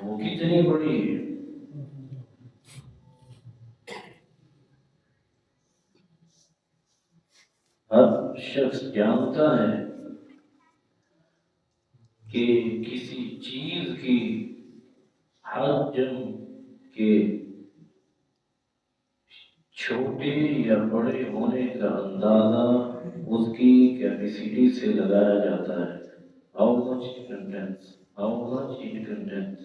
وہ کتنی بڑی ہے. ہر شخص جانتا ہے کہ کسی چیز کی حجم کے چھوٹے یا بڑے ہونے کا اندازہ اس کی کیپیسٹی سے لگایا جاتا ہے. How much it contains, how much it contains.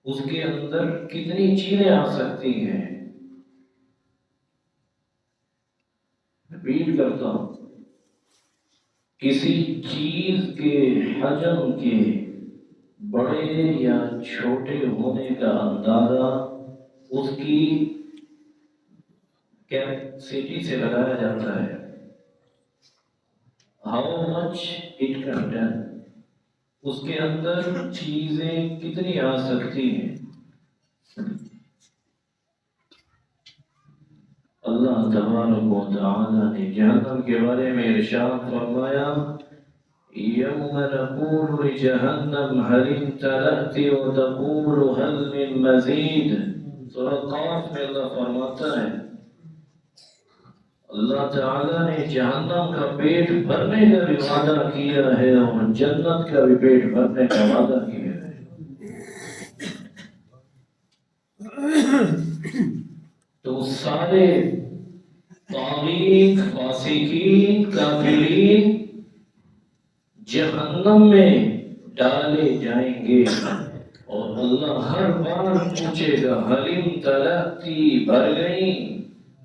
اس کے اندر کتنی چیزیں آ سکتی ہیں. ریپیٹ کرتا ہوں، کسی چیز کے حجم کے بڑے یا چھوٹے ہونے کا اندازہ اس کی کیپیسٹی سے لگایا جاتا ہے. How much it contains. اس کے اندر چیزیں کتنی آ سکتی ہیں. اللہ تبارک و تعالی نے جہنم کے بارے میں ارشاد فرمایا، یوم نقول لجہنم هل امتلأت وتقول هل من مزید. سورہ قاف میں اللہ فرماتا ہے، اللہ تعالیٰ نے جہنم کا پیٹ بھرنے کا بھی وعدہ کیا ہے اور جنت کا بھی پیٹ بھرنے کا وعدہ کیا ہے. تو سارے طاغین، فاسقین، کافرین جہنم میں ڈالے جائیں گے اور اللہ ہر بار پوچھے گا هل امتلأت، بھر گئی؟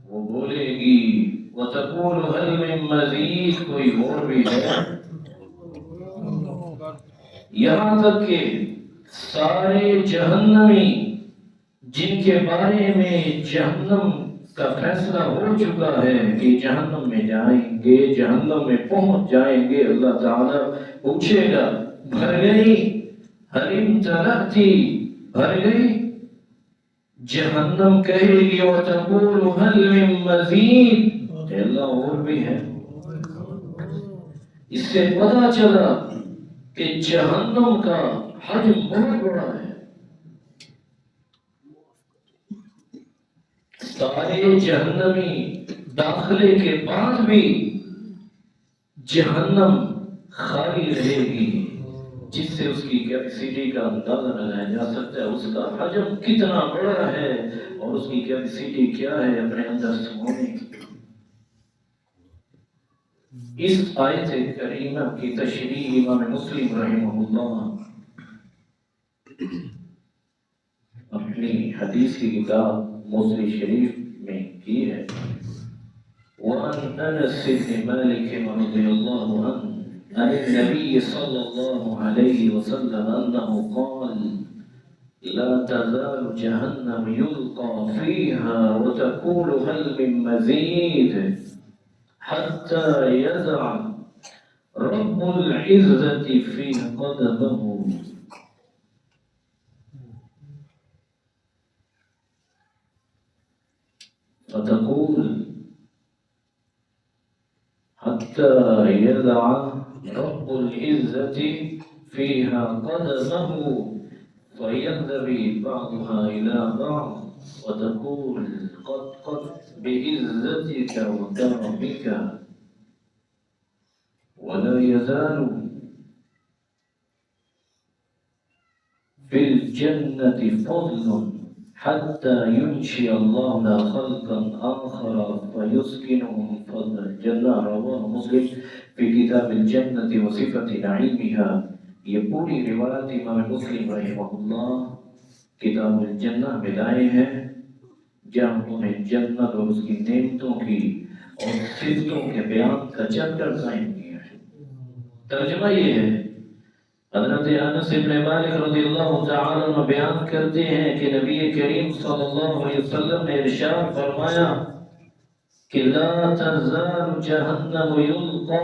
وہ بولے گی وَتَقُولُ هَلْ مِن مَزِيدٍ، کوئی اور بھی ہے. یہاں تک کہ سارے جہنمی جن کے بارے میں جہنم کا فیصلہ ہو چکا ہے کہ جہنم میں جائیں گے، جہنم میں پہنچ جائیں گے، اللہ تعالیٰ پوچھے گا بھر گئی؟ هَلْ امتلأت، بھر گئی؟ جہنم کہے گی وَتَقُولُ هَلْ مِن مَزِيدٍ، اللہ اور بھی ہے. اس سے پتہ چلا کہ جہنم کا حجم بہت بڑا ہے. سارے جہنمی داخلے کے بعد بھی جہنم خالی رہے گی، جس سے اس کی کیپیسٹی کا اندازہ لگایا جا سکتا ہے. اس کا حجم کتنا بڑا ہے اور اس کی کیپیسٹی کیا ہے اپنے اندر سمونے کی. اس آیت کریمہ کی تشریح امام مسلم رحمہ اللہ اپنی حدیث کی کتاب مسلم شریف میں کی ہے. وعن انس بن مالک رضی اللہ عنہ عن النبي صلى الله عليه وسلم انه قال لا تزال جهنم يلقى فيها وتقول هل من مزيد حتى يضع رب العزة في قدمه. فتقول حتى يضع رب العزة فيها قدمه فينذبي بعضها إلى بعض وتقول قد بعزتك وكرمك. ولا يزال في الجنة فضل حتى ينشئ الله لا خلقا آخر فيسكنهم فضل الجنة. رواه مسلم في كتاب الجنة وصفة نعيمها. یہ پوری روایت امام مسلم رحمہ اللہ کتاب الجنہ میں لائے ہیں، جہاں انہوں نے جنت اور اس کی نعمتوں کی اور صفتوں کے بیان کا چیپٹر قائم کیا ہے. ترجمہ یہ ہے، حضرت انس بن مالک رضی اللہ تعالی عنہ بیان کرتے ہیں کہ نبی کریم صلی اللہ علیہ وسلم نے ارشاد فرمایا کہ لا تزال جہنم یلقا،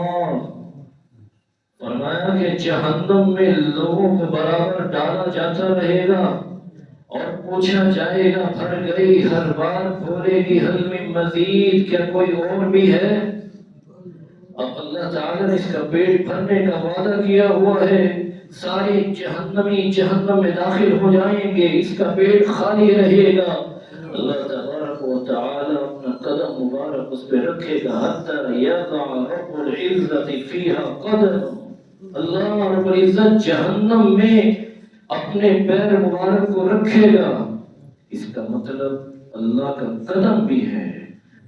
فرمایا کہ جہنم میں لوگوں کو برابر ڈالا جاتا رہے گا اور پوچھا جائے گا بھر گئی. ہر بار بولے گی حل من مزید، کیا کوئی اور بھی ہے؟ اب اللہ تعالیٰ نے اس کا پیٹ بھرنے کا وعدہ کیا ہوا ہے، سارے جہنمی جہنم میں داخل ہو جائیں گے، اس کا پیٹ خالی رہے گا، اللہ تبارک و تعالی اپنا قدم مبارک اس پہ رکھے گا، حتی یضع رب العزت فیہا قدم، اللہ رب العزت جہنم میں اپنے پیر مبارک کو رکھے گا۔ اس کا مطلب اللہ کا قدم بھی ہے،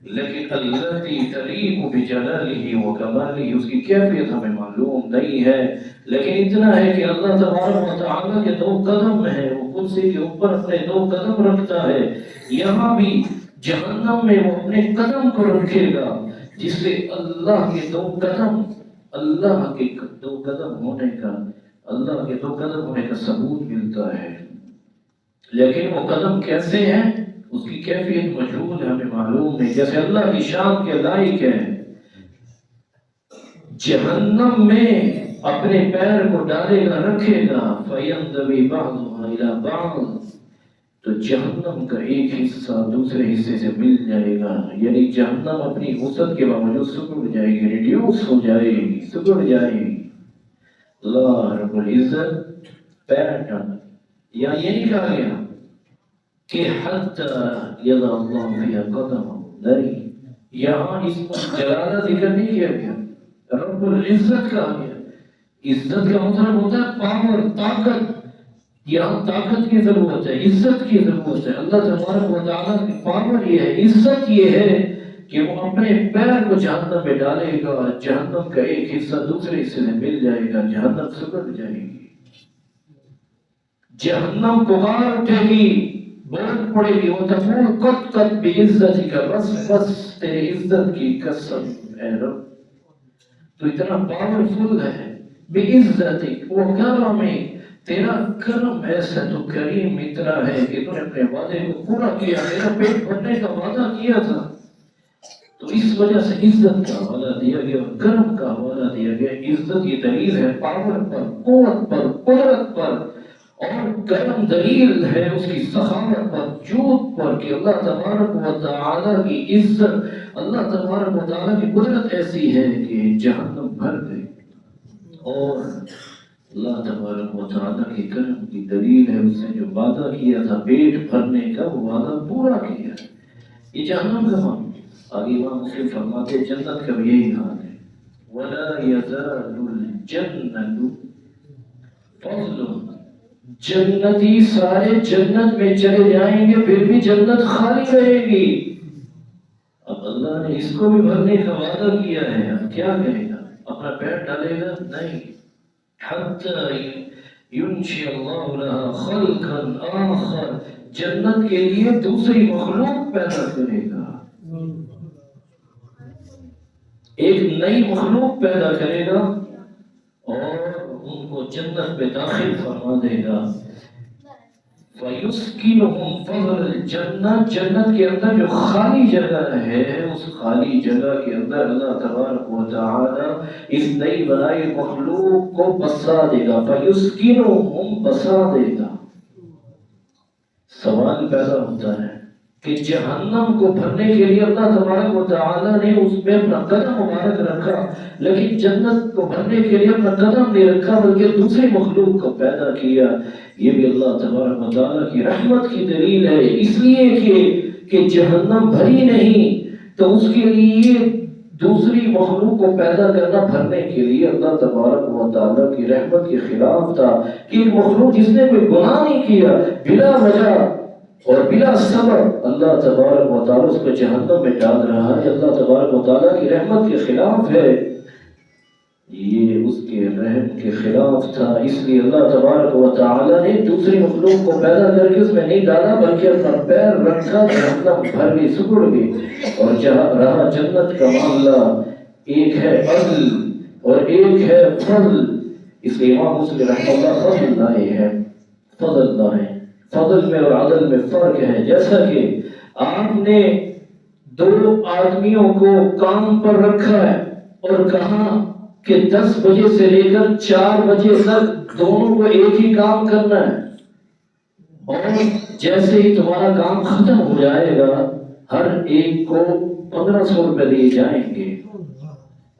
لیکن الذی تلیق بجلالہ وکمالہ، اس کی کیفیت ہمیں معلوم نہیں ہے، لیکن اتنا ہے کہ اللہ تبارک و تعالیٰ کے دو قدم ہیں، وہ کرسی کے اوپر اپنے دو قدم رکھتا ہے، یہاں بھی جہنم میں وہ اپنے قدم کو رکھے گا، جس سے اللہ کے دو قدم، اللہ کے دو قدم ہونے کا، اللہ کے دو قدم ہونے کا ثبوت ملتا ہے۔ لیکن وہ قدم کیسے ہیں، اس کی کیفیت مجہول ہے، ہمیں معلوم نہیں، جیسے اللہ کی شان کے لائق ہے۔ جہنم میں اپنے پیر کو ڈالے گا، رکھے گا، فَيَنْضَوِي بَعْضُهَا إِلَى بَعْضٍ، تو جہنم کا ایک حصہ دوسرے حصے سے مل جائے گا، یعنی جہنم اپنی وسعت کے باوجود سکڑ جائے گی، ریڈیوس ہو جائے گی، سکڑ جائے گی۔ اللہ رب العزت پیر ڈال، یا یہ نہیں کہا گیا کہ حتی یضع اللہ فیہا قدم، نہیں، یہاں اس کو جلالہ ذکر نہیں کیا گیا، رب العزت کہا گیا۔ عزت کا مطلب ہوتا ہے پاور، طاقت، یہاں طاقت کی ضرورت ہے، عزت کی ضرورت ہے۔ اللہ تبارک و تعالیٰ کی پاور یہ ہے، عزت یہ ہے کہ وہ اپنے پیر کو جہنم میں ڈالے گا، جہنم کا ایک حصہ دوسرے حصے میں مل جائے گا، جہنم سکڑ جائے گی، جہنم پکار اٹھے گی، بول پڑے گی، وَتَقُولُ قَدْ قَدْ بِعِزَّتِكَ، بس بس تیرے عزت کی قسم اے رب، تو اتنا پاورفل ہے، بِعِزَّتِكَ، وہ کرم ہے، تیرا کرم ایسا تو کریم اتنا ہے کہ تو نے اپنے وعدے کو پورا کیا، تیرا پیٹ بھرنے کا وعدہ کیا تھا، تو اس وجہ سے عزت کا حوالہ دیا گیا، کرم کا حوالہ دیا گیا۔ عزت یہ دلیل ہے پاور پر، قوت پر، قدرت پر، اور کرم دلیل ہے اس کی سخاوت پر، جود پر، کہ اللہ تبارک و تعالیٰ کی عزت، اللہ تبارک و تعالیٰ کی قدرت ایسی ہے کہ جہنم بھر گئی، اور اللہ تبارک و تعالیٰ کے کرم کی دلیل ہے اس نے جو وعدہ کیا تھا پیٹ بھرنے کا، وہ وعدہ پورا کیا۔ یہ جہنم کا معنی آگے امام مسلم فرماتے ہیں جنت کا بھی یہی حال ہے، وَلَا يَزَالُ الْجَنَّةُ فَضْلٌ، جنتی سارے جنت میں چلے جائیں گے پھر بھی جنت خالی رہے گی۔ اب اللہ نے اس کو بھی بھرنے کا وعدہ کیا ہے، اب کیا کہے گا، اپنا پیر ڈالے گا؟ نہیں، حتی ینشئ اللہ لہا خلقا آخر، جنت کے لیے دوسری مخلوق پیدا کرے گا، ایک نئی مخلوق پیدا کرے گا اور ان کو جنت میں داخل فرما دے گا۔ فَيُسْكِنُهُمْ فَضْلَ الْجَنَّةِ، جنت کے اندر جو خالی جگہ ہے، اس خالی جگہ کے اندر اللہ تبارک و تعالی اس نئی بنائی مخلوق کو بسا دے گا، فَيُسْكِنُهُمْ بسا دے گا۔ سوال پیدا ہوتا ہے کہ جہنم کو بھرنے کے لیے اللہ تبارک و تعالی نے اس میں اپنا قدم مبارک رکھا، لیکن جنت کو بھرنے کے لیے اپنا قدم نہیں رکھا بلکہ دوسری مخلوق کو پیدا کیا۔ یہ بھی اللہ تبارک و تعالی کی رحمت کی دلیل ہے، اس لیے کہ جہنم بھری نہیں تو اس کے لیے دوسری مخلوق کو پیدا کرنا بھرنے کے لیے اللہ تبارک و تعالی کی رحمت کے خلاف تھا کہ ایک مخلوق جس نے کوئی گناہ نہیں کیا، بلا وجہ اور بلا سبب اللہ تبارک و تعالیٰ اس کو جہنم میں ڈال رہا ہے، اللہ تبارک و تعالیٰ کی رحمت کے خلاف ہے، یہ اس کے رحم کے خلاف تھا، اس لیے اللہ تبارک و تعالیٰ نے دوسری مخلوق کو پیدا کر کے اس میں نہیں ڈالا بلکہ اپنا پیر رکھا، جہنم بھر گئی، سکڑ گئی، اور جہاں رہا جنت کا معاملہ، ایک ہے عدل اور ایک ہے فضل، اس لیے امام مسلم رحمہ اللہ فضل لائے ہیں، فضل لائے، فضل میں اور عدل میں فرق ہے۔ جیسا کہ آپ نے دو آدمیوں کو کام پر رکھا ہے اور کہا کہ 10 بجے سے لے کر 4 بجے تک دونوں کو ایک ہی کام کرنا ہے، اور جیسے ہی تمہارا کام ختم ہو جائے گا ہر ایک کو 1500 روپے دیے جائیں گے۔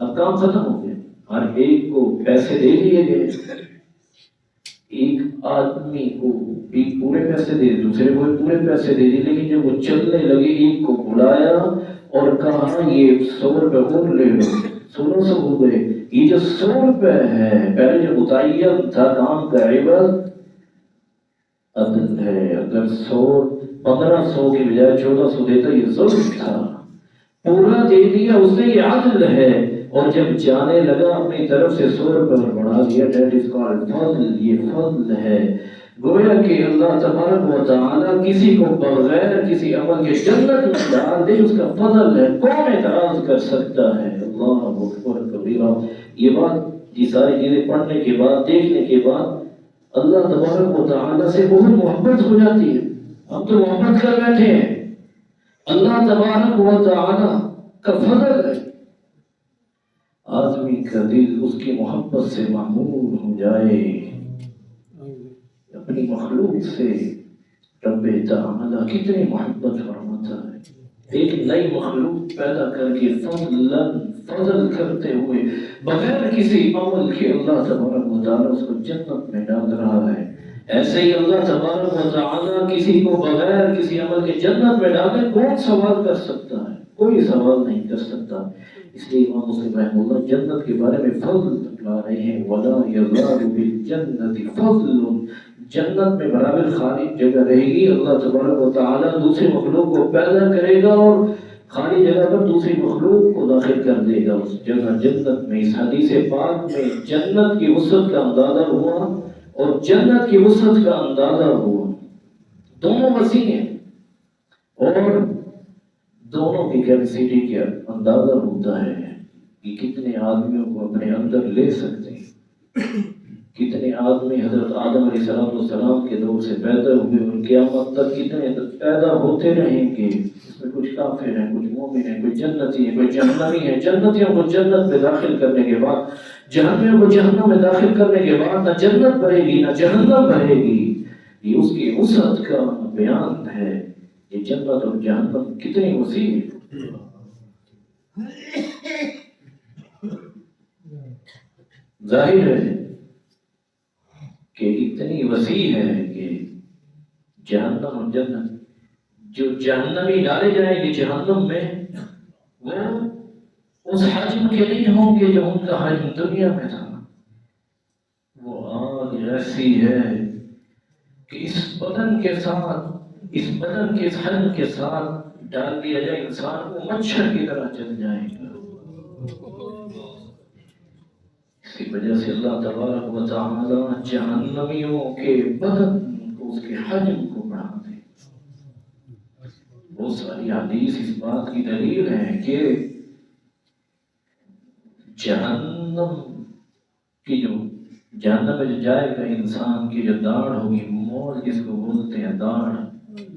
اب کام ختم ہو گیا، ہر ایک کو پیسے دے دیے گئے، ایک آدمی کو ایک پورے پیسے دے، دوسرے کو پورے پیسے دے دی، لیکن جب وہ چلنے لگے ایک کو بلایا اور کہا یہ 100 روپے اور لے لو، 1600 ہو گئے۔ یہ جو 100 روپے ہے پہلے جو متعین تھا کام کا عوض عدل ہے، اگر 1500 کی بجائے 1400 دیتا یہ ظلم تھا، پورا دے دیا اس نے، یہ عدل ہے۔ اور جب جانے لگا اپنی طرف سے 100 روپے اور بڑھا دیا، دیٹ از کالڈ فضل، یہ فضل ہے۔ گویا کہ اللہ تبارک و تعالی کسی کو بغیر کسی عمل کے جنت میں ڈال دے، اس کا فضل ہے، کون اعتراض کر سکتا ہے؟ اللہ اکبر کبیرہ۔ یہ بات یہ ساری چیزیں پڑھنے کے بعد دیکھنے کے بعد اللہ تبارک و تعالی سے بہت محبت ہو جاتی ہے۔ ہم تو محبت کر بیٹھے ہیں، اللہ تبارک و تعالی کا فضل ہے۔ آدمی کا دل اس کی محبت سے معمور ہو جائے، اپنی مخلوق سے رب تعالی کتنی محبت فرماتا ہے، ایک نئی مخلوق پیدا کر کے فضل کرتے ہوئے بغیر کسی عمل کے اللہ تبارک و تعالی اس کو جنت میں ڈال رہا ہے۔ ایسے ہی اللہ تبارک و تعالی کسی کو بغیر کسی عمل کے جنت میں ڈالے، کون سوال کر سکتا ہے؟ کوئی سوال نہیں کر سکتا۔ اس لیے امام مسلم رحمہ اللہ جنت کے بارے میں فضل بتلا رہے ہیں، وَلَا يَزَالُ بِالْجَنَّةِ فَضْلٌ، جنت میں برابر خالی جگہ رہے گی۔ اللہ تبارک و تعالی دوسری مخلوق کو پیدا کرے گا اور خالی جگہ پر دوسری مخلوق کو داخل کر دے گا اس جگہ جنت میں۔ اس حدیث پاک میں جنت کی وسعت کا اندازہ ہوا اور جنت کی وسعت کا اندازہ ہوا، دونوں وسیع ہیں اور دونوں کی کیپیسٹی کا اندازہ ہوتا ہے کہ کتنے آدمیوں کو اپنے اندر لے سکتے ہیں۔ کتنے آدمی حضرت آدم علیہ السلام کے دور سے پیدا ہوئے اور قیامت تک کتنے پیدا ہوتے رہیں گے، اس میں کچھ کافر ہیں، کچھ مومن ہیں، کوئی جنتی ہے، کوئی جہنمی ہے۔ جنتیوں کو جنت میں داخل کرنے کے بعد، جہنمیوں کو جہنم میں داخل کرنے کے بعد نہ جنت بھرے گی نہ جہنم بھرے گی۔ یہ اس کی وسعت کا بیان ہے، یہ جنت اور جہنم کتنی وسیع ہے۔ ظاہر ہے کہ اتنی وسیع ہے کہ جہنم اور جنت، جو جہنمی ڈالے جائیں گے جہنم میں، وہ اس حجم کے نہیں ہوں گے جو ان کا حجم دنیا میں تھا۔ وہ آگ ایسی ہے کہ اس بدن کے ساتھ، اس بدن کے حجم کے ساتھ ڈال دیا جائے انسان کو مچھر کی طرح جل جائے گا۔ اس کی وجہ سے اللہ تبارک و تعالی جہنمیوں کے بدن کو، اس کے حجم کو بڑھا دے۔ بہت ساری حدیث اس بات کی دلیل ہے کہ جہنم کی جو جہنم میں جو جائے گا انسان کی جو داڑھ ہوگی، مول جس کو بولتے ہیں داڑھ،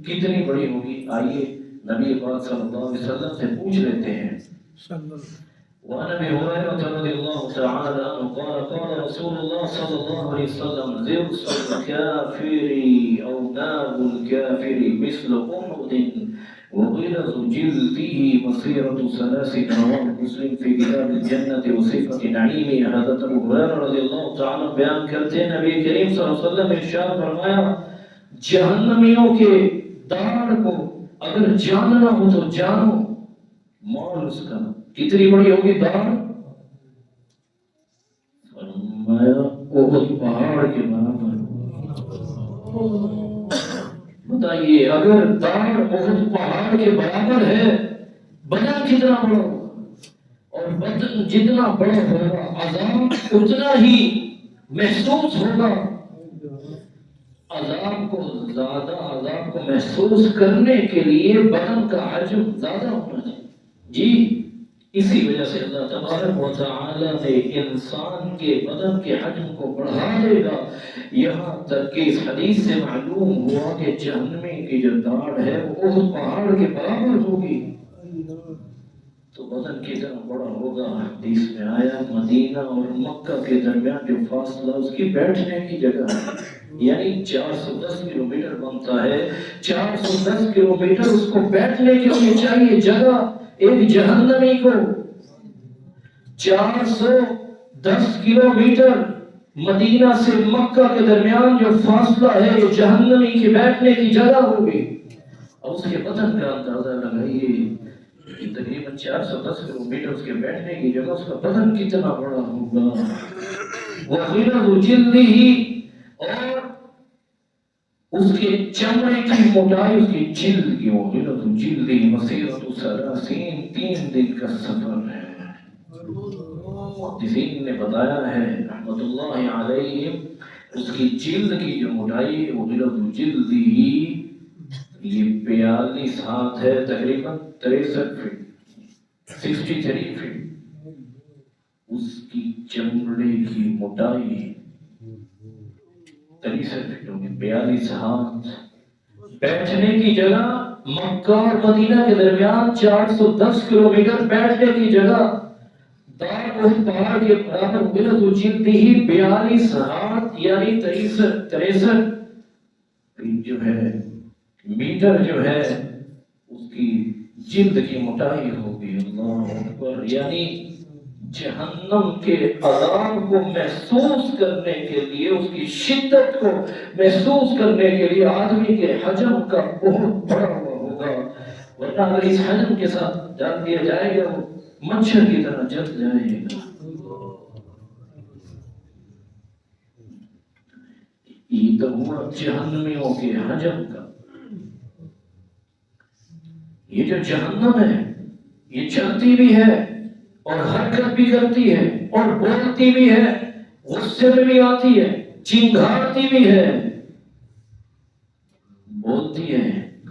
کتنی بڑی ہوگی؟ آئیے نبی پاک صلی اللہ علیہ وسلم سے پوچھ لیتے ہیں۔ وعن ابي هريره رضي الله تعالى عنه قال قال رسول الله صلى الله عليه وسلم ضرس الكافر او ناب الكافر مثل احد وغلظ جلده مسيرة 3 رواه مسلم في كتاب الجنة وصفة نعيمه۔ حضرت ابو ہریرہ رضی اللہ تعالی بیان کرتے ہیں، نبی کریم صلی اللہ علیہ وسلم نے ارشاد فرمایا، جہنمیوں کے داڑھ کو اگر جاننا ہو تو جانو، مول اس کا کتنی بڑی ہوگی داڑھ؟ فرمایا احد پہاڑ کے برابر۔ بتائیے اگر داڑھ احد پہاڑ کے برابر ہے، بدن کتنا بڑا ہوگا؟ اور بدن جتنا بڑا ہوگا عذاب اتنا ہی محسوس ہوگا۔ عذاب کو زیادہ، عذاب کو محسوس کرنے کے لیے بدن کا حجم زیادہ ہونا چاہیے۔ جی اسی وجہ سے اللہ تبارک و تعالی نے انسان کے بدن کے حجم کو بڑھا دے گا، یہاں تک کہ اس حدیث سے معلوم ہوا کہ جہنمی کی جو داڑھ ہے وہ اس پہاڑ کے برابر ہوگی۔ تو بدن کتنا بڑا ہوگا؟ حدیث میں آیا مدینہ اور مکہ کے درمیان جو فاصلہ اس کی بیٹھنے کی جگہ ہے، یعنی 410 کلومیٹر بنتا ہے۔ 410 کلومیٹر اس کو بیٹھنے کے لیے چاہیے جگہ۔ ایک جہنمی کو 410 کلومیٹر مدینہ سے مکہ کے درمیان جو فاصلہ ہے یہ جہنمی کے بیٹھنے کی جگہ ہوگی. اور اس کے بدن کا اندازہ لگائیے کہ تقریباً 410 کلومیٹر اس کے بیٹھنے کی جگہ، اس کا بدن کتنا بڑا ہوگا. وَغِلَظُ جِلْدِهِ، اور اس کے چمڑے کی موٹائی، اس کی جلد کی، وَغِلَظُ جِلْدِهِ مَسِيرَةُ 3 دن کا سفر ہے. محدثین نے بتایا ہے رحمت اللہ علیہ اس کی جلد کی جو موٹائی ہے وغلظ جلدہ یہ 42 ہاتھ ہے، تقریباً 63 فٹ 63 فٹ. اس کی چمڑے کی موٹائی 63 فٹ ہوگی، 42 ہاتھ. بیٹھنے کی جگہ مکہ اور مدینہ کے درمیان 410 کلومیٹر بیٹھنے کی جگہ. دار وہ پہاڑ کے برابر غلظ جلدہ 42 ہاتھ یعنی 63 جو ہے میٹر جو ہے اس کی جلد کی موٹائی ہوگی. اللہ اکبر. یعنی جہنم کے عذاب کو محسوس کرنے کے لیے، اس کی شدت کو محسوس کرنے کے لیے آدمی کے حجم کا بہت بڑا ہوا ہوگا، ورنہ اگر اس حجم کے ساتھ ڈال دیا جائے گا وہ مچھر کی طرح جل جائے گا. یہ تو ہوا جہنمیوں کے حجم کا. یہ جو جہنم ہے یہ چلتی بھی ہے اور حرکت بھی کرتی ہے اور بولتی بھی ہے، غصے میں بھی آتی ہے، چنگھاڑتی بھی ہے. بولتی ہے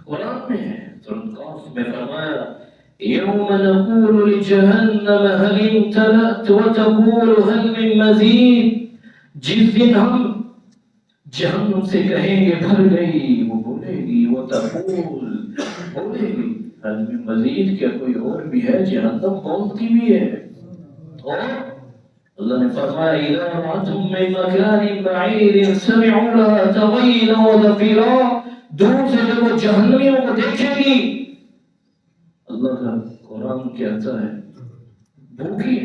قرآن میں ہے سورۃ قاف میں فرمایا یوم نقول لجہنم هل امتلأت وتقول هل من مزید. جس دن ہم جہنم سے کہیں گے بھر گئی، وہ بولے گی وتقول بولے گی هل من مزید، کیا کوئی اور بھی ہے. جہنم بولتی بھی ہے. اور اللہ نے فرمایا اذا رأتهم من مكان بعيد سمعوا لها تغيظا وزفيرا. دور سے جب وہ جہنمیوں کو دیکھے گی، اللہ کا قرآن کہتا ہے بھوکی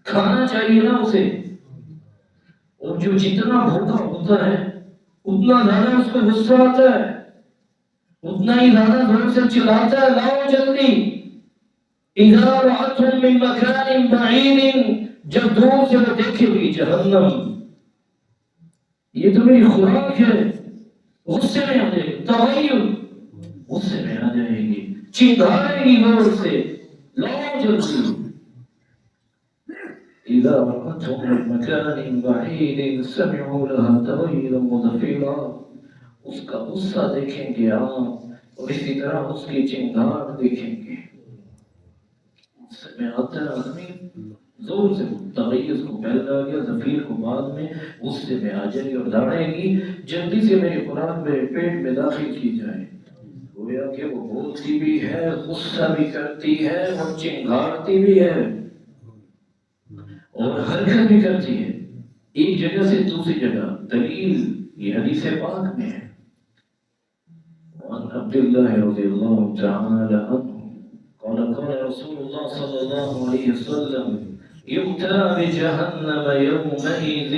کھانا چاہیے نا اسے، اور جو جتنا بھوکا ہوتا ہے اتنا زیادہ اس کو غصہ آتا ہے، اتنا ہی زیادہ زور سے چلاتا ہے لاؤ جلدی. اذا رأتهم من مكان بعيد، جب دور سے وہ دیکھے گی جہنم، یہ تو میری خوراک ہے، غصے میں آ جائے گی. تغیر غصے میں آ جائے گی، چنگھائے گی زور سے لاؤ جلدی. اذا رأتهم من مكان بعيد سمعوا لها تغيظا وزفيرا. اس کا غصہ دیکھیں گے آپ اور اسی طرح اس کی چنگھاڑ دیکھیں گے. غصے میں آتا ہے آدمی زور سے، تغیظ کو پہلے آ گیا، زفیر کو بعد میں، غصے میں آ جائے گی اور داڑے گی جلدی سے میری خوراک میرے پیٹ میں داخل کی جائے. گویا کہ وہ بولتی بھی ہے، غصہ بھی کرتی ہے اور چنگھاڑتی بھی ہے اور حرکت بھی کرتی ہے ایک جگہ سے دوسری جگہ. دلیل یہ حدیث پاک میں ہے. وعن عبد الله رضي الله تعالى عنه قال قال رسول الله صلى الله عليه وسلم يؤتى بجهنم يومئذ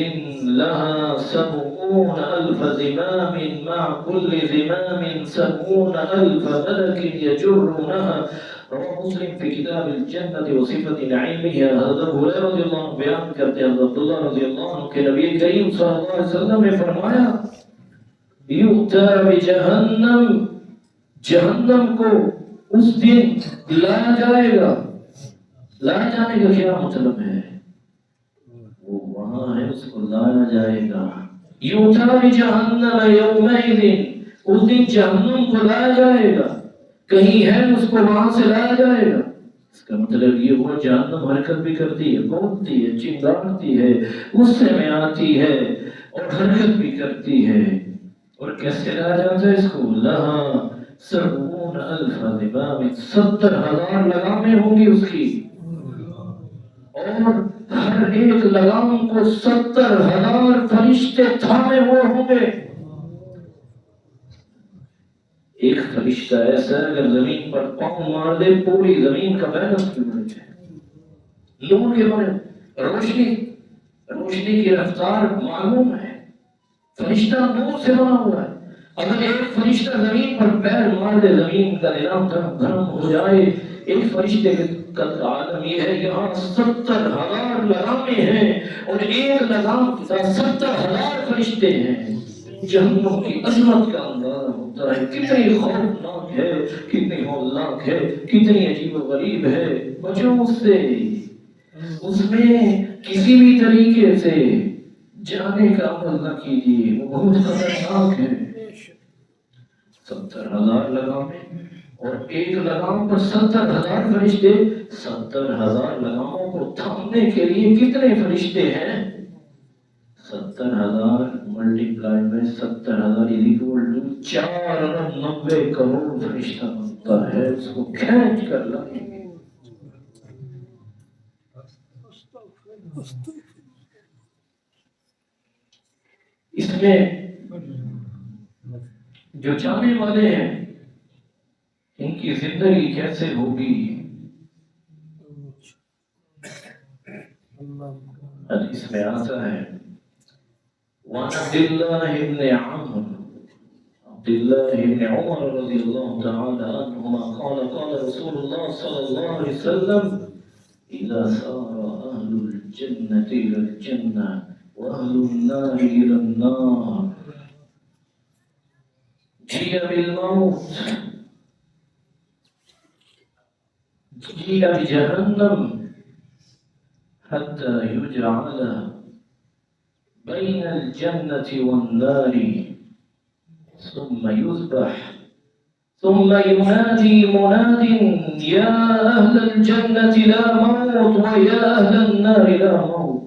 لها 70,000 زمام مع كل زمام 70,000 ملك يجرونها. رواه مسلم في كتاب الجنة وصفة نعيمها. حضرت ابو ہریرہ رضی اللہ عنہ بیان کرتے ہیں حضرت عبداللہ رضی اللہ عنہ کہ نبی کریم صلی اللہ علیہ وسلم نے فرمایا یؤتی بجہنم، جہنم کو اس دن لایا جائے گا. لایا جانے کا کیا مطلب ہے؟ وہ وہاں ہے، اس کو لایا جائے گا. یؤتی بجہنم یومئذ، اس دن جہنم کو لایا جائے گا. کہیں ہے اس کو وہاں سے لایا جائے گا. اس کا مطلب یہ ہوا جہنم حرکت بھی کرتی ہے، بولتی ہے، چنگھاڑتی ہے، غصے میں آتی ہے اور حرکت بھی کرتی ہے. اور کیسے لایا جاتا ہے اس کو؟ لہا 70,000 زمام، 70,000 لگامیں ہوں گی اس کی، اور ہر ایک لگام کو 70,000 فرشتے تھامے ہوئے ہوں گے. ایک فرشتہ ایسا اگر زمین پر پاؤں مار دے پوری زمین کا بیلنس بگڑ جائے. نور کے بارے روشنی کی رفتار معلوم ہے. فرشتہ نور سے بنا ہوا ہے. اگر ایک فرشتہ زمین پر پیر مار دے زمین کا نظام دھرم ہو جائے. ایک فرشتے کا عالم یہ ہے یہاں 70,000 لگامیں ہیں اور ایک لگام کے ساتھ 70,000 فرشتے ہیں. جہنم کی عظمت کا اندازہ ہوتا ہے کتنی خوفناک ہے, کتنی ہولناک ہے, کتنی عجیب و غریب ہے. بچوں اس سے, اس میں کسی بھی طریقے سے جانے کا عمل نہ کیجیے, وہ بہت خطرناک ہے. 70,000 لگامیں اور ایک لگام پر 70,000 فرشتے. 70,000 لگاموں کو تھامنے کے لیے کتنے فرشتے ہیں؟ 70,000 ملٹیپلائی میں 70,000 4 ارب 90 کروڑ فرشتہ بنتا ہے. اس کو کھینچ کر لائیں. اس میں جو جانے والے ہیں ان کی زندگی کیسے ہوگی؟ حدیث میں آتا ہے وعن عبد الله بن عمر رضي الله تعالى عنهما قال قال رسول الله صلى الله عليه وسلم إذا سار أهل الجنة إلى الجنة وأهل النار إلى النار جيء بالموت جيء بجهنم حتى يجعل بين الجنة والنار ثم يذبح ثم ينادي مناد يا أهل الجنة لا موت ويا أهل النار لا موت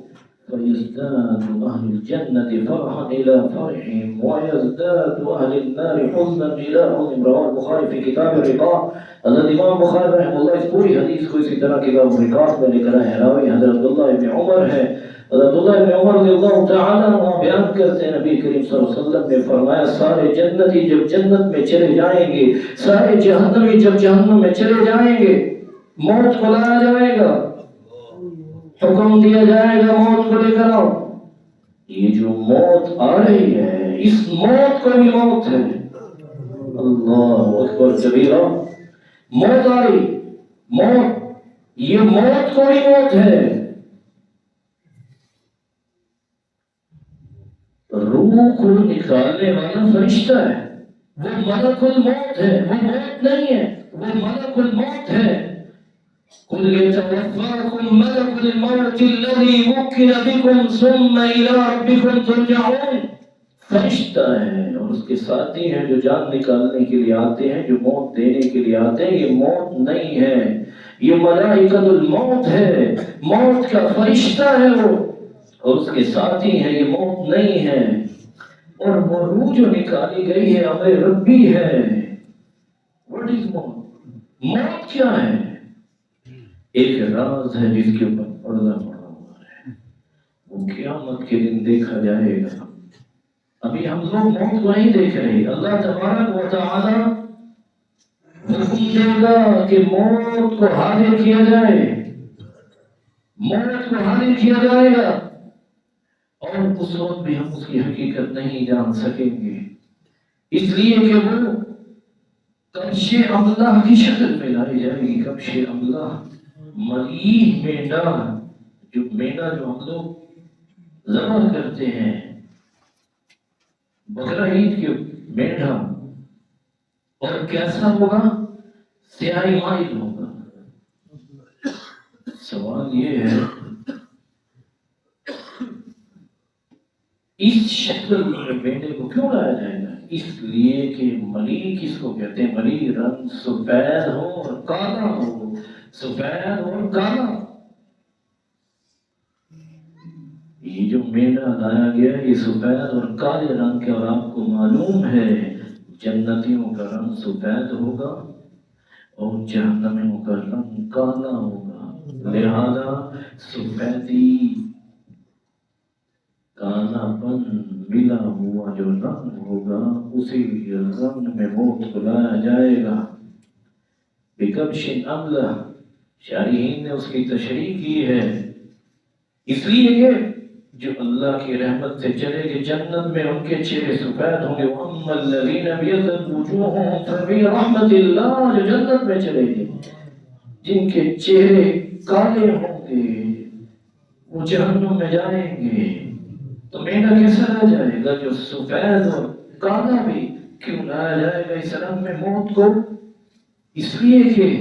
فيزداد أهل الجنة فرحا إلى فرحهم ويزداد أهل النار حزنا إلى حزنهم. رواه البخاري في كتاب الرقاق. حضرت امام بخاری رحمہ اللہ اس پوری حدیث کو اسی طرح کتاب الرقاق میں لکھ رہے ہیں. راوی حضرت عبداللہ ابن عمر ہے. حضرت عبداللہ ابن عمر رضی اللہ تعالیٰ عنہ بیان کرتے ہیں نبی کریم صلی اللہ علیہ وسلم نے فرمایا سارے جنتی جب جنت میں چلے جائیں گے, سارے جہنمی جب جہنم میں چلے جائیں گے, موت کو لایا جائے گا, حکم دیا جائے گا موت کو لے کر آؤ. یہ جو موت آ رہی ہے اس موت کو بھی موت ہے. اللہ اکبر کبیرہ. موت آ رہی, موت, یہ موت کو بھی موت ہے. روح کو نکالنے والا فرشتہ ہے, وہ ملک الموت ہے, وہ موت نہیں ہے, وہ ملک الموت ہے. قل يتوفاكم ملك الموت الذي وكل بكم ثم إلى ربكم ترجعون. فرشتہ ہے اور اس کے ساتھی ہیں جو جان نکالنے کے لیے آتے ہیں, جو موت دینے کے لیے آتے ہیں. یہ موت نہیں ہے, یہ ملائکۃ الموت ہے, موت کا فرشتہ ہے وہ اور اس کے ساتھی ہیں, یہ موت نہیں ہے. اور وہ روح جو نکالی گئی ہے امر ربی ہے. What is موت؟ موت کیا ہے؟ ایک راز ہے جس کے اوپر پردہ پڑا ہوا ہے, وہ قیامت کے دن دیکھا جائے گا. ابھی ہم لوگ موت کو نہیں دیکھ رہے. اللہ تبارک و تعالی حکم دے گا کہ موت کو حاضر کیا جائے, موت کو حاضر کیا جائے گا اور اس وقت بھی ہم اس کی حقیقت نہیں جان سکیں گے, اس لیے کہ وہ کبش املہ کی شکل میں لائی جائے گی. کبش املہ ملیح مینڈا, جو مینڈا جو ہم لوگ ذبح کرتے ہیں بقرہ عید کے مینڈا, اور کیسا ہوگا؟ سیاہی مائل ہوگا. سوال یہ ہے اس شکل میں مینڈے کو کیوں لایا جائے گا؟ اس لیے کہ ملی کس کو کہتے ہیں؟ ملی رنگ سفید ہو اور کالا ہو, سفید اور کالا. یہ جو مینڈا لایا گیا یہ سفید اور کالے رنگ کے, اور آپ کو معلوم ہے جنتیوں کا رنگ سفید ہوگا اور جہنمیوں کا رنگ کالا ہوگا. لہذا سفیدی کالا پن ملا ہوا جو رنگ ہوگا اسی رنگ میں موت کو لایا جائے گا. بکبش املہ, شارحین نے اس کی تشریح کی ہے اس لیے کہ جو اللہ کی رحمت سے چلے گئے جنت میں ان کے چہرے سفید ہوں گے. وَأَمَّا الَّذِينَ ابْيَضَّتْ وُجُوهُهُمْ فَفِي رَحْمَةِ اللَّهِ، جو جنت میں چلے گئے جن کے چہرے کالے ہوں گے وہ جہنم میں جائیں گے. تو میرا کیسا رہ جائے گا جو سفید اور کالا بھی کیوں لایا جائے گا اس رنگ میں موت کو؟ اس لیے کہ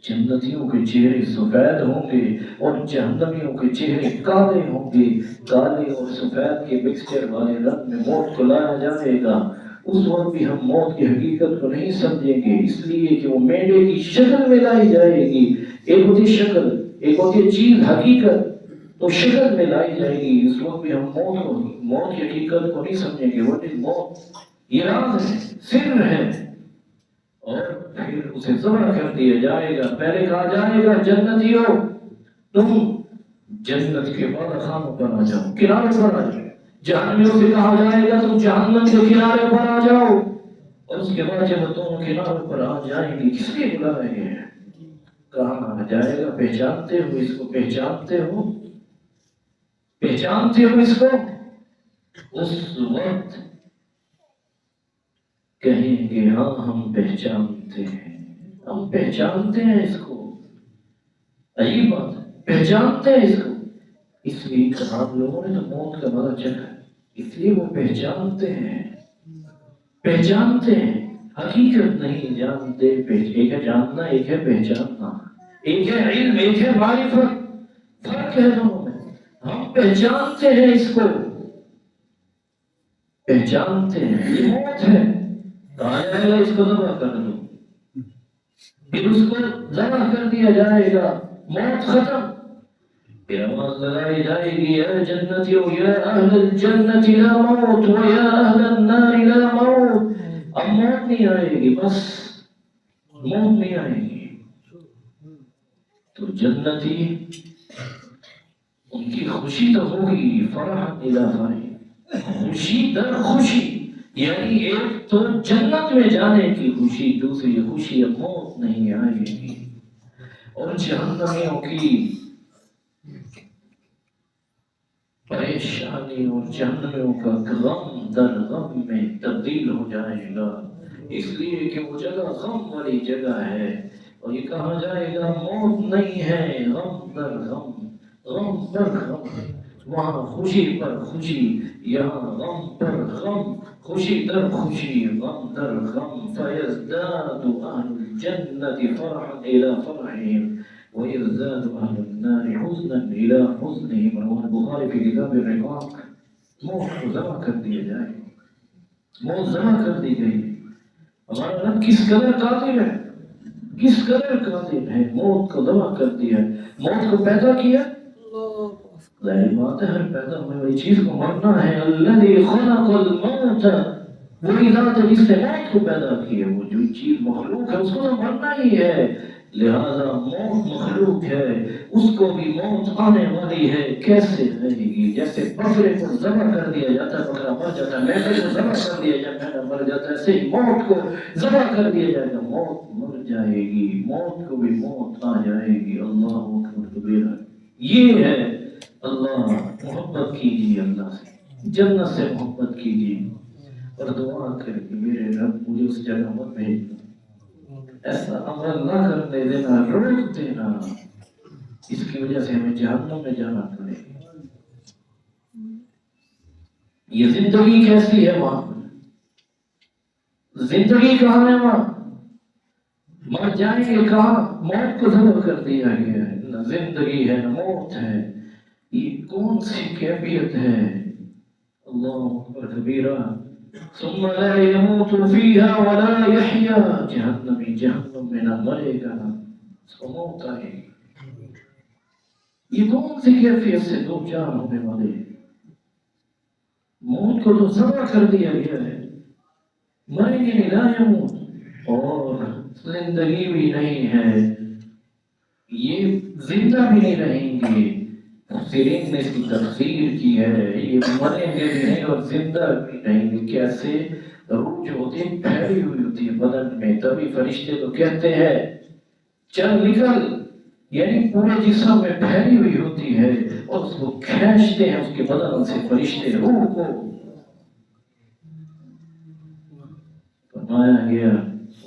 جنتیوں کے چہرے سفید ہوں گے اور جہنمیوں کے چہرے کالے ہوں گے. کالے اور سفید کے مکسچر والے رنگ میں موت کو لایا جائے گا. اس وقت بھی ہم موت کی حقیقت کو نہیں سمجھیں گے، اس لیے کہ وہ میڈے کی شکل میں لائی جائے گی. ایک ہوتی شکل، ایک ہوتی چیز حقیقت، تو شکل میں لائی جائے گی. اس وقت بھی ہم موت کی حقیقت کو نہیں سمجھیں گے. وہ موت یہ راز ہے، سر ہے، اور پھر اسے ذبح کر دیا جائے گا. پہلے کہا جائے گا جنتیوں تم جنت کے بالا خانوں پر آ جاؤ، کنارے پر آ جاؤ. جہنمیوں سے کہا جائے گا تم جہنم کے کنارے پر آ جاؤ. اور اس کے بعد جب تم کناروں پر آ جائیں گے کس لیے بلائیں گے؟ کہاں آ جائے گا؟ پہچانتے ہو اس کو؟ پہچانتے ہو؟ پہچانتے ہو اس کو؟ اس وقت کہیں گے ہاں ہم پہچانتے ہیں، ہم پہچانتے ہیں اس کو. عجیب بات ہے، پہچانتے ہیں اس کو. اس لیے آپ لوگوں نے تو موت کا مزہ چکھا، اس لیے وہ پہچانتے ہیں. پہچانتے ہیں، حقیقت نہیں جانتے. ایک ہے جاننا، ایک ہے پہچاننا. ایک ہے علم، ایک ہے معرفت. فرق ہے دونوں میں. ہم پہچانتے ہیں اس کو، پہچانتے ہیں یہ موت ہے. کہا جائے گا اس کو ذبح کر دو، پھر اس کو ذبح کر دیا جائے گا. موت ختم. پھر آواز لگائی جائے گی اے جنتیوں، یا اہل الجنت لا موت و یا اہل النار لا موت. اب موت نہیں آئے گی، بس موت نہیں آئے گی. تو جنتی ان کی خوشی تو ہوگی، فرح الی فرح، خوشی در خوشی. یعنی ایک تو جنت میں جانے کی خوشی، دوسری خوشی اب موت نہیں آئے گی. اور جہنمیوں کی پریشانی اور جہنمیوں کا غم در غم میں تبدیل ہو جائے گا. اس لیے کہ وہ جگہ غم والی جگہ ہے. اور یہ کہا جائے گا موت نہیں ہے، غم در غم، غم پر غم. وہاں خوشی پر خوشی، یہاں غم پر غم. خوشی در خوشی، غم در غم. فَيَزْدَادُ أَهْلُ الْجَنَّةِ فَرْحًا إِلَى فَرْحِهِمْ وَيَزْدَادُ أَهْلُ النَّارِ حُزْنًا إِلَى حُزْنِهِمْ. رواه البخاری في کتاب الرقاق. موت کو ذبح کر دیا جائے، موت ذبح کر دی گئی. ہمارا رب کس قدر قادر ہے، کس قدر قادر ہے. موت کو ذبح کر دیا، موت کو پیدا کیا. ظاہر بات ہے ہر پیدا ہونے والی چیز کو مرنا ہے. الذی خلق الموت، وہی ذات ہے جس نے موت کو پیدا کی ہے. وہ جو چیز مخلوق ہے اس کو تو مرنا ہی ہے، لہذا موت مخلوق ہے، اس کو بھی موت آنے والی ہے. کیسے رہے گی؟ جیسے بکرے کو ذبح کر دیا جاتا ہے، بکرا مر جاتا ہے. میڈے کو ذبح کر دیا جاتا ہے، میڈا مر جاتا ہے. ایسے ہی موت کو ذبح کر دیا جائے گا، موت مر جائے گی. موت کو بھی موت آ جائے گی. اللہ اکبر کبیرہ. یہ ہے اللہ. محبت کیجیے اللہ سے، جنت سے محبت کیجیے، اور دعا کر کے میرے رب مجھے اس جگہ مت بھیجنا، ایسا عمل نہ کرنے دینا، روک دینا. اس کی وجہ سے ہمیں جہنم میں جانا پڑے. یہ زندگی کیسی ہے وہاں؟ زندگی کہاں ہے وہاں؟ مر جائیں گے کہاں؟ موت کو ذبح کر دیا گیا ہے. نہ زندگی ہے نہ موت ہے. یہ کون سی کیفیت ہے؟ اللہ اکبر کبیرہ. ثم لا يموت فيها ولا يحيا. جہنمی جہنم میں نہ مرے گا نہ اس کو موت آئے گی. یہ کون سی کیفیت سے دو چار ہونے والے؟ موت کو تو ذبح کر دیا گیا ہے، مریں گے نہیں. لا يموت، اور زندگی بھی نہیں ہے، یہ زندہ بھی نہیں رہیں گے. تفسیرین نے اس کی تفسیر کی ہے، یہ مریں گے بھی نہیں اور زندہ بھی نہیں گے. کیسے؟ روح جو ہوتی ہے پھیلی ہوئی ہوتی ہے بدن میں، تبھی فرشتے تو کہتے ہیں چل نکل. یعنی پورے جسم میں پھیلی ہوئی ہوتی ہے اور اس کو کھینچتے ہیں اس کے بدن سے فرشتے روح کو. فرمایا گیا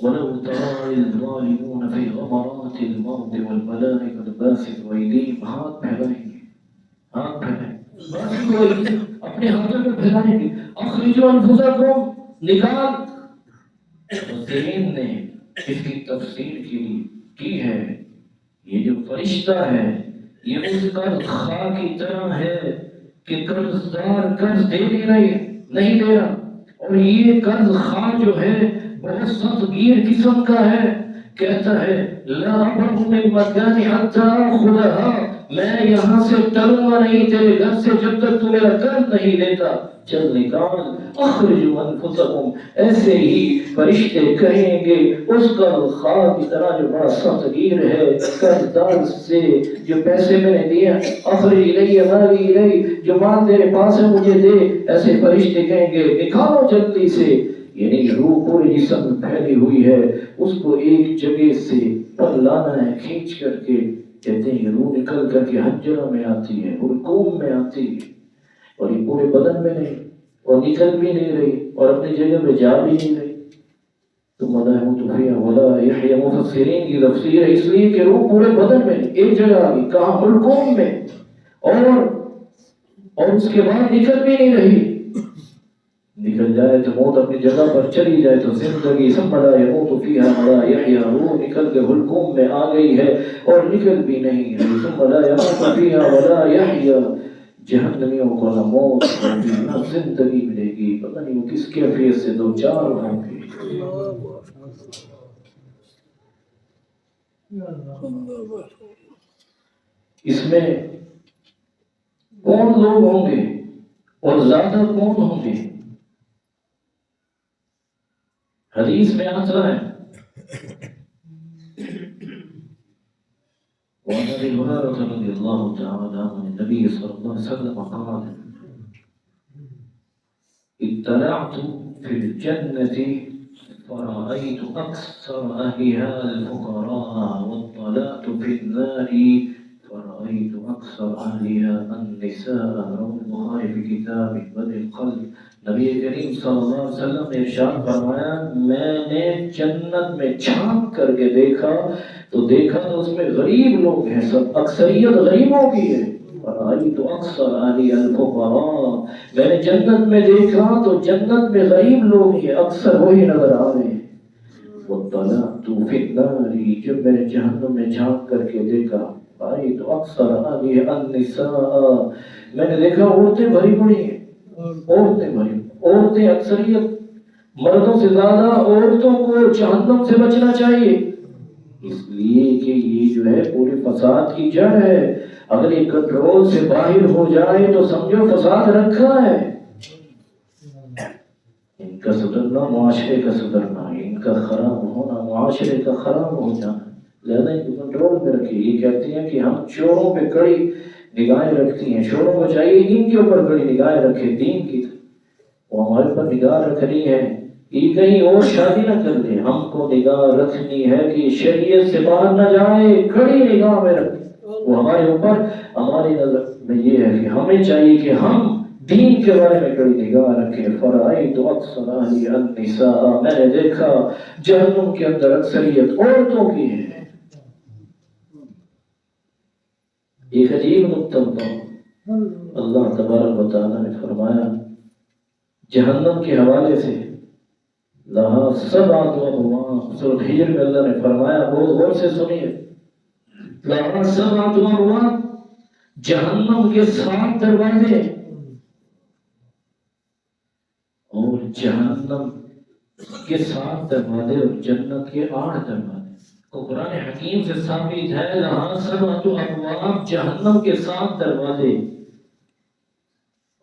وَلَوْ تَرَى الظَّالِمُونَ فِي غَمَرَاتِ الْمَوْتِ وَالْمَلَائِكَةُ بَاسِطُو أَيْدِيهِمْ ہاتھ پھیلائیں گے ہاتھ پھیلائیں اپنے ہاتھوں میں پھیلائیں گے اخرجوا انفسکم نکال. مفسرین نے اس کی تفسیر کی ہے یہ جو فرشتہ ہے یہ اس قرض خواہ کی طرح ہے کہ قرض دار قرض دے نہیں دے رہا اور یہ قرض خواہ جو ہے بہت سخت گیر قسم کا ہے. کہتا ہے لا ابرح من مکان حتی آخذها میں یہاں سے ٹلوں گا نہیں تیرے گھر سے جب تک تو میرا قرض نہیں دیتا. چل نکال اخرجوا انفسکم. ایسے ہی فرشتے کہیں گے اس قرض خواہ کی طرح جو بڑا سخت گیر ہے قرض دار سے جو پیسے میں نے دیا اخرج الی مالی الی جو مال تیرے پاس ہے مجھے دے. ایسے فرشتے کہیں گے نکالو جلدی سے. یعنی روح پورے جسم میں پھیلی ہوئی ہے اس کو ایک جگہ سے پر لانا ہے کھینچ کر کے. کہتے ہیں روح نکل کر کے حنجرہ میں آتی ہے حلقوم میں آتی ہے اور یہ پورے بدن میں نہیں اور نکل بھی نہیں رہی اور اپنی جگہ پہ جا بھی نہیں رہی. تو ولا يموت فيها ولا يحيى. مفسرین کی تفسیر ہے اس لیے کہ روح پورے بدن میں ایک جگہ آ گئی کہاں حلقوم میں اور اس کے بعد نکل بھی نہیں رہی. نکل جائے تو موت اپنی جگہ پر چلی جائے تو زندگی ثم لا يموت فيها ولا يحيى. روح نکل کے حلقوم میں آ گئی ہے اور نکل بھی نہیں رہی. ثم لا يموت فيها ولا يحيى. جہنمیوں کو نہ موت ہوگی نہ زندگی ملے گی. پتہ نہیں وہ کس کیفیت سے دو چار ہوں گے. اس میں کون لوگ ہوں گے اور زیادہ کون ہوں گے؟ حدیث میں آتا ہے وعن ابي هريره رضي الله تعالى عن النبي صلى الله عليه وسلم قال اطلعت في الجنه فرأيت أكثر أهلها الفقراء واطلعت في النار فرأيت أكثر أهلها النساء. رواه البخاری في کتاب بدء القلب. نبی کریم صلی اللہ علیہ وسلم نے ارشاد فرمایا میں نے جنت میں جھانک کر کے دیکھا تو اس میں غریب لوگ ہیں سب اکثریت غریبوں کی ہے. فرأيت أكثر أهلها الفقراء. میں نے جنت میں دیکھا تو جنت میں غریب لوگ ہیں اکثر وہی نظر آ رہے ہیں. وطلعت في النار. جب میں نے جہنم میں جھانک کر کے دیکھا رأيت أكثر أهلها النساء. میں نے دیکھا عورتیں بھری پڑی ہیں عورتیں اکثریت مردوں سے زیادہ. عورتوں کو جہنم سے بچنا چاہیے اس لیے کہ یہ جو ہے پورے فساد کی جڑ ہے. اگر یہ کنٹرول سے باہر ہو جائے تو سمجھو فساد رکھا ہے. ان کا سدھرنا معاشرے کا سدھرنا ان کا خراب ہونا معاشرے کا خراب ہو جانا. زیادہ ان کو کنٹرول میں رکھیے. یہ کہتے ہیں کہ ہم چوروں پہ کڑی نگاہیں رکھتی ہیں. چوروں کو چاہیے ان کے اوپر کڑی نگاہیں رکھے دین کی وہ ہمارے پر نگاہ رکھنی ہے. یہ کہیں اور شادی نہ کر لے. ہم کو نگاہ رکھنی ہے کہ شریعت سے باہر نہ جائے. کڑی نگاہ میں رکھے وہ ہمارے اوپر. ہماری نظر میں یہ ہے کہ ہمیں چاہیے کہ ہم دین کے بارے میں کڑی نگاہ رکھیں. فرأيت أكثر أهلها النساء. میں نے دیکھا جہنم کے اندر اکثریت عورتوں کی ہے. ایک عجیب نقطہ بتاؤں. اللہ تبارک و تعالیٰ نے فرمایا جہنم کے حوالے سے لہا سبعۃ ابواب. سورۃ ہجر میں اللہ نے فرمایا بہت غور سے سنیے لہا سبعۃ ابواب. جہنم کے 7 دروازے اور جہنم کے 7 دروازے اور جنت کے 8 دروازے. قرآن حکیم سے ثابت ہے لہا سبعۃ ابواب. جہنم کے 7 دروازے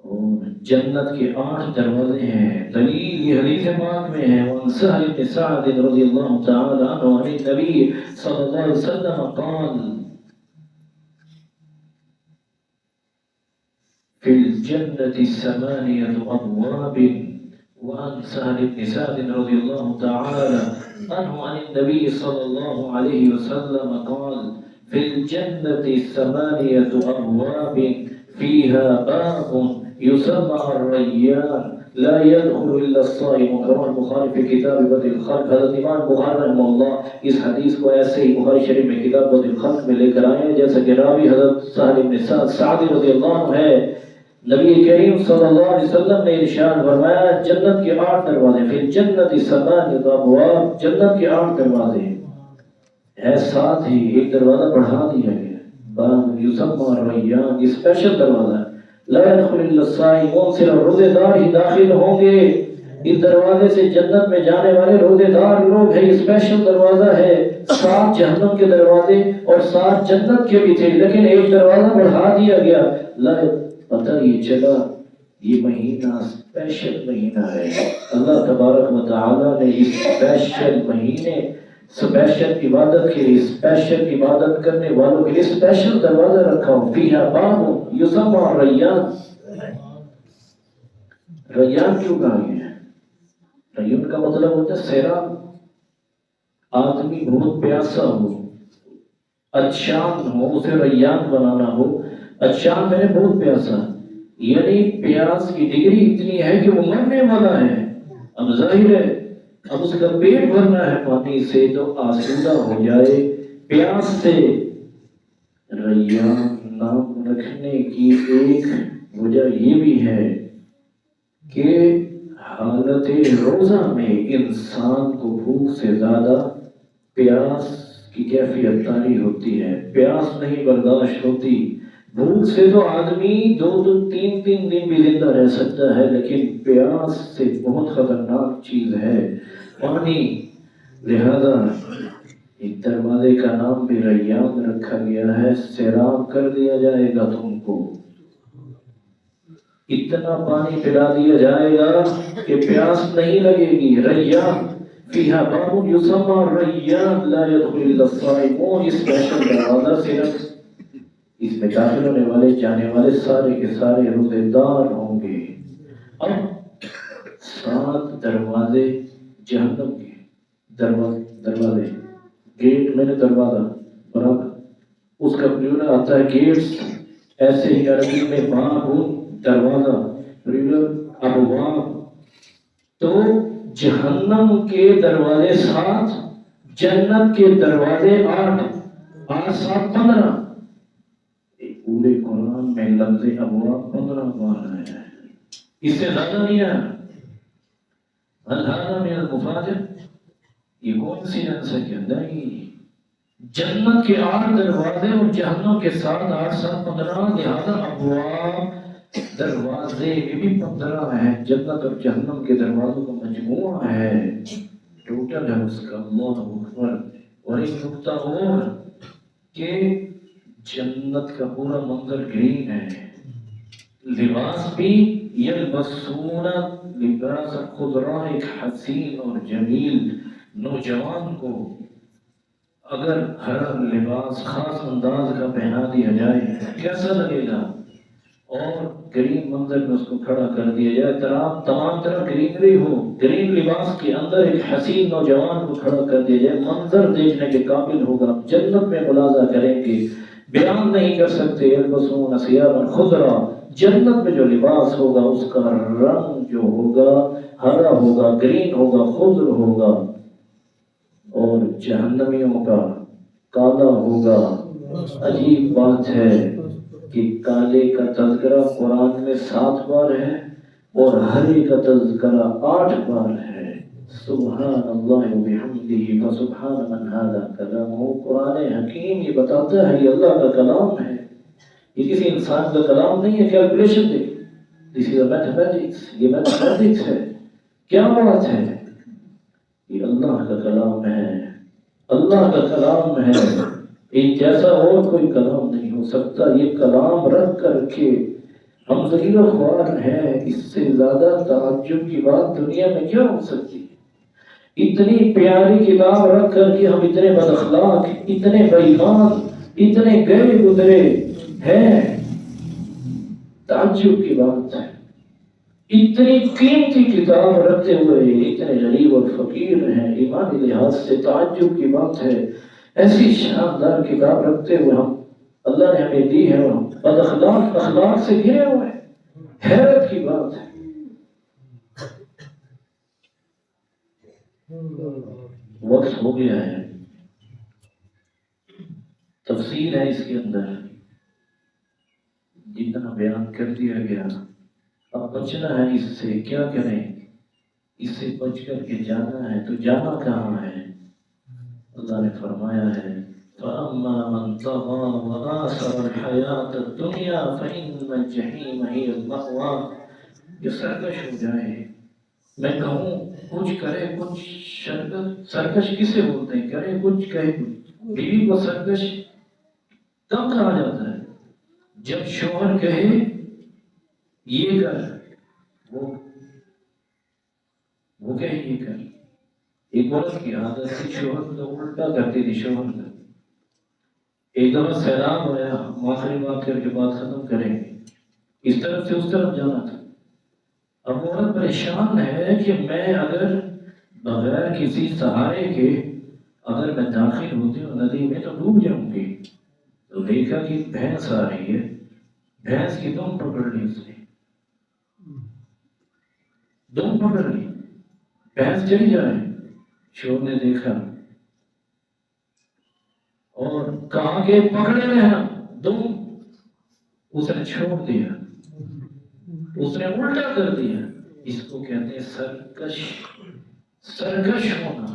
اور جنت کے 8 دروازے ہیں. دلیل یہ حدیث پاک میں ہے وعن سہل بن سعد رضی اللہ تعالی عنہ عن النبی صلی اللہ علیہ وسلم قال في الجنة 8 أبواب. وعن سهل بن سعد رضي الله تعالى عنه عن النبي صلى الله عليه وسلم قال في الجنة 8 أبواب فيها باب يسمى الريان لا يدخل إلا الصائم. رواه البخاری في کتاب بدء الخلق. حضرت امام بخاری رحمہ اللہ اس حدیث کو ایسے ہی بخاری شریف میں کتاب بدء الخلق میں لے کر آئے ہیں، جیسا کہ راوی حضرت سہل بن سعد رضی اللہ عنہ ہے. نبی کریم صلی اللہ علیہ وسلم نے ارشاد فرمایا جنت کے 8 دروازے، پھر جنت 8 ابواب، جنت کے 8 دروازے ہے، ساتھ ہی ایک دروازہ بڑھا دیا گیا، باب یسمى الریان، یہ اسپیشل دروازہ ہے. لا يدخل الا الصائمون، صرف روزے دار ہی داخل ہوں گے اس دروازے سے. جنت میں جانے والے روزے دار لوگ ہیں، یہ اسپیشل دروازہ ہے. 7 جہنم کے دروازے اور 7 جنت کے بھی تھے، لیکن ایک دروازہ بڑھا دیا گیا. پتہ یہ چلا یہ مہینہ اسپیشل مہینہ ہے. اللہ تبارک و تعالیٰ نے اس اسپیشل مہینے، اسپیشل عبادت کے لیے، اسپیشل عبادت کرنے والوں کے لیے اسپیشل دروازہ رکھا ہو. فیہا باب یسمى الریان. ریان کیوں کہا گیا ہے؟ ریان کا مطلب ہوتا ہے سیراب. آدمی بہت پیاسا ہو، اچھان ہو، اسے ریان بنانا ہو. اچھان میں نے بہت پیاسا، یعنی پیاس کی ڈگری اتنی ہے کہ وہ مرنے والا ہے. اب ظاہر ہے اب اس کا پیٹ بھرنا ہے پانی سے تو آسودہ ہو جائے پیاس سے. ریان نام رکھنے کی ایک وجہ یہ بھی ہے کہ حالت روزہ میں انسان کو بھوک سے زیادہ پیاس کی کیفیت طاری ہوتی ہے، پیاس نہیں برداشت ہوتی. بھوک سے تو آدمی 2 3 دن بھی زندہ رہ سکتا ہے، لیکن پیاس سے بہت خطرناک چیز ہے پانی. لہذا ایک دروازے کا نام بھی ریان رکھا گیا ہے. سیراب کر دیا جائے گا تم کو، اتنا پانی پلا دیا جائے گا کہ پیاس نہیں لگے گی. ریان فیہا باب یسمى الریان لا يدخل الا الصائمون. اس اسپیشل دروازہ صرف اس میں داخل ہونے والے جانے والے سارے کے سارے روزے دار ہوں گے. اب 7 دروازے جہنم کے دروازے گیٹ میں نے دروازہ برابر اس کا پلورل آتا ہے گیٹس، ایسے ہی عربی میں باب دروازہ پلورل ابواب. تو جہنم کے دروازے 7، جنت کے دروازے 8، 8 7 15. پورے قرآن میں لفظ ابواب 15 بار آیا ہے، اس سے زیادہ نہیں آیا. هذا من المفاجئ، یہ کون سی جنس ہے کہ نہیں، جنت کے 8 دروازے اور جہنم کے 7 8 7 15. لہذا ابواب دروازے یہ بھی 15 ہیں. جنت اور جہنم کے دروازوں کا مجموعہ ہے، ٹوٹل ہے اس کا. اللہ اکبر. اور ایک نکتہ اور کہ جنت کا پورا منظر گرین ہے. لباس بھی یلبسون لباس خضراء، ایک حسین اور جمیل نوجوان کو اگر ہر لباس خاص انداز کا پہنا دیا جائے کیسا لگے گا، اور گرین منظر میں اس کو کھڑا کر دیا جائے، تمام طرح گرینری ہو، گرین لباس کے اندر ایک حسین نوجوان کو کھڑا کر دیا جائے، منظر دیکھنے کے قابل ہوگا. جنت میں ملاحظہ کریں گے، بیان نہیں کر سکتے. یلبسون ثیابا خضرا، جنت میں جو لباس ہوگا اس کا رنگ جو ہوگا ہرا ہوگا، گرین ہوگا، خضر ہوگا، اور جہنمیوں کا کالا ہوگا. عجیب بات ہے کہ کالے کا تذکرہ قرآن میں 7 بار ہے اور ہرے کا تذکرہ 8 بار ہے. سبحان اللہ و بحمدہ فسبحان من ھذا کلامہ. قرآن حکیم یہ بتاتا ہے یہ اللہ کا کلام ہے، یہ کسی انسان کا کلام نہیں ہے. کیلکولیشن دیکھ، دس از میتھمیٹکس، یہ میتھمیٹکس ہے. کیا بات ہے، یہ اللہ کا کلام ہے، اللہ کا کلام ہے. ایک جیسا اور کوئی کلام نہیں ہو سکتا. یہ کلام رکھ کر کے ہم ذلیل خوار ہیں. اس سے زیادہ تعجب کی بات دنیا میں کیا ہو سکتی ہے؟ اتنی پیاری کتاب رکھ کر کے ہم اتنے بد اخلاق، اتنے بے ایمان، اتنے گئے گزرے ہیں. تعجب کی بات ہے. اتنی قیمتی کتاب رکھتے ہوئے اتنے غریب اور فقیر ہیں. ایمانی لحاظ سے تعجب کی بات ہے ایسی شاندار کتاب رکھتے ہوئے ہم اللہ نے ہمیں دی ہے اور ہم بد اخلاق سے گھرے ہوئے ہیں. حیرت کی بات ہے. وقت ہو گیا ہے، تفصیل ہے اس کے اندر، جتنا بیان کر دیا گیا. اب بچنا ہے اس سے، کیا کریں؟ اس سے بچ کر کے جانا ہے تو جانا کہاں ہے؟ اللہ نے فرمایا ہے فَأَمَّا مَنْ طَغَىٰ وَآثَرَ الْحَيَاةَ الدُّنْيَا فَإِنَّ الْجَحِيمَ هِيَ الْمَأْوَىٰ. جو سرکش ہو جائے، میں کہوں کچھ کرے کچھ، سرکش کسے بولتے ہیں؟ کرے کچھ کہے کچھ. بیوی کو سرکش کب کہا جاتا ہے؟ جب شوہر کہے یہ کر، وہ کہے یہ کر. ایک عورت کی عادت تھی، شوہر تو الٹا کرتی تھی. شوہر کا ایک دفعہ سیلاب آیا، آخری بات کر کے بات ختم کریں گے، اس طرف سے اس طرف جانا تھا. اب عورت پریشان ہے کہ میں اگر بغیر کسی سہارے کے اگر میں داخل ہوتی ہوں ندی میں تو ڈوب جاؤں گی. تو دیکھا کہ بھینس آ رہی ہے، بھینس کی دم پکڑ لی اس نے، دم پکڑ لی، بھینس چلی جائے. شوہر نے دیکھا اور کہا کہ پکڑے رہنا دم. اس نے چھوڑ دیا، اس نے الٹا کر دیا. اس کو کہتے ہیں سرکش، سرکش ہونا.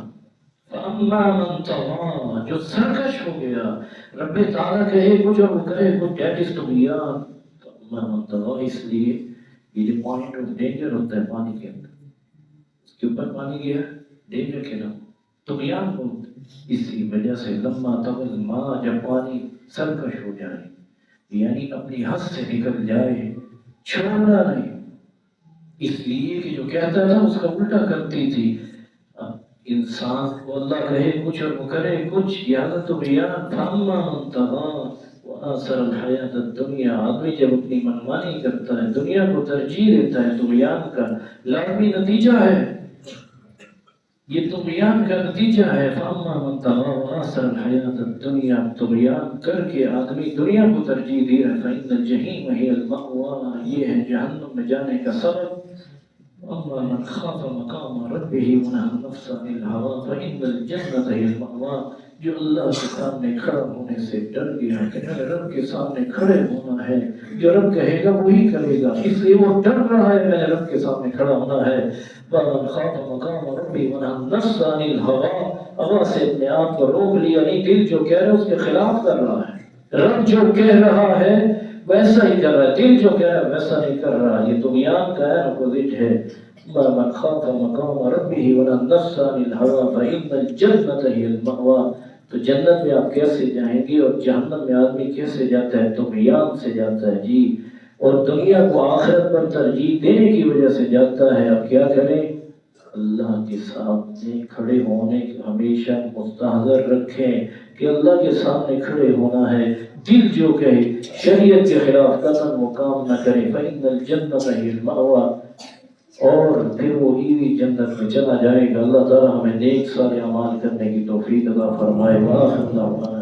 فَأَمَّا مَنْ طَغَىٰ، جو سرکش ہو گیا. رب تعالیٰ کہے کچھ اور وہ کرے کچھ. دیٹ از طغیان. فَأَمَّا مَنْ طَغَىٰ، اس لیے یہ جو پوائنٹ آف ڈینجر ہوتا ہے پانی کے اندر، اس کے اوپر پانی گیا ڈینجر کے نام طغیان بولتے. اسی وجہ سے لما طغى الماء، جب پانی سرکش ہو جائے یعنی اپنی حد سے نکل جائے، چھوڑنا نہیں. اس لیے کہ جو کہتا تھا اس کا الٹا کرتی تھی. انسان کو اللہ کہے کچھ اور وہ کرے کچھ. یا طغیان. فاما من طغى وآثر الحیات الدنیا، آدمی جب اپنی منمانی کرتا ہے، دنیا کو ترجیح دیتا ہے، طغیان کا لازمی نتیجہ ہے. یہ طغیان کا نتیجہ ہے. فاما من طغى وآثر الحیات الدنیا، طغیان کر کے آدمی دنیا کو ترجیح دے رہا ہے. فإن الجحیم هی المأویٰ، یہ ہے جہنم میں جانے کا سبب. اما من خاف مقام ربه ونهى النفس عن الهوى فإن الجنة هي المأوى. جو اللہ کے سامنے کھڑا ہونے سے ڈر گیا کہ میں رب کے سامنے کھڑے ہونا ہے، جو رب کہے گا وہی کرے گا، اس لیے وہ ڈر رہا ہے میں رب کے سامنے کھڑا ہونا ہے. ومن خاف مقام ربه ونهى النفس عن الهوى، ہوا سے اپنے آپ کو روک لیا. نہیں، دل جو کہہ رہا ہے اس کے خلاف کر رہا ہے. رب جو کہہ رہا ہے ویسا ہی کر رہا ہے، دل جو کہہ رہا ہے ویسا نہیں کر رہا. یہ طغیان کا ہے، اپوزٹ ہے. من خاف مقام ربه ونهى النفس عن الهوى فإن الجنة هي المأوى. تو جنت میں آپ کیسے جائیں گے اور جہنم میں آدمی کیسے جاتا ہے؟ طغیان سے جاتا ہے جی. اور دنیا کو آخرت پر ترجیح دینے کی وجہ سے جاتا ہے. اب کیا کریں؟ اللہ کے سامنے کھڑے ہونے ہمیشہ مستحضر رکھیں کہ اللہ کے سامنے کھڑے ہونا ہے. دل جو کہے شریعت کے خلاف قطعاً وہ کام نہ کرے. فإن الجنة هي المأوى، اور پھر وہی جنت میں چلا جائے گا. اللہ تعالیٰ ہمیں نیک سارے اعمال کرنے کی توفیق عطا فرمائے. وآخر دعوانا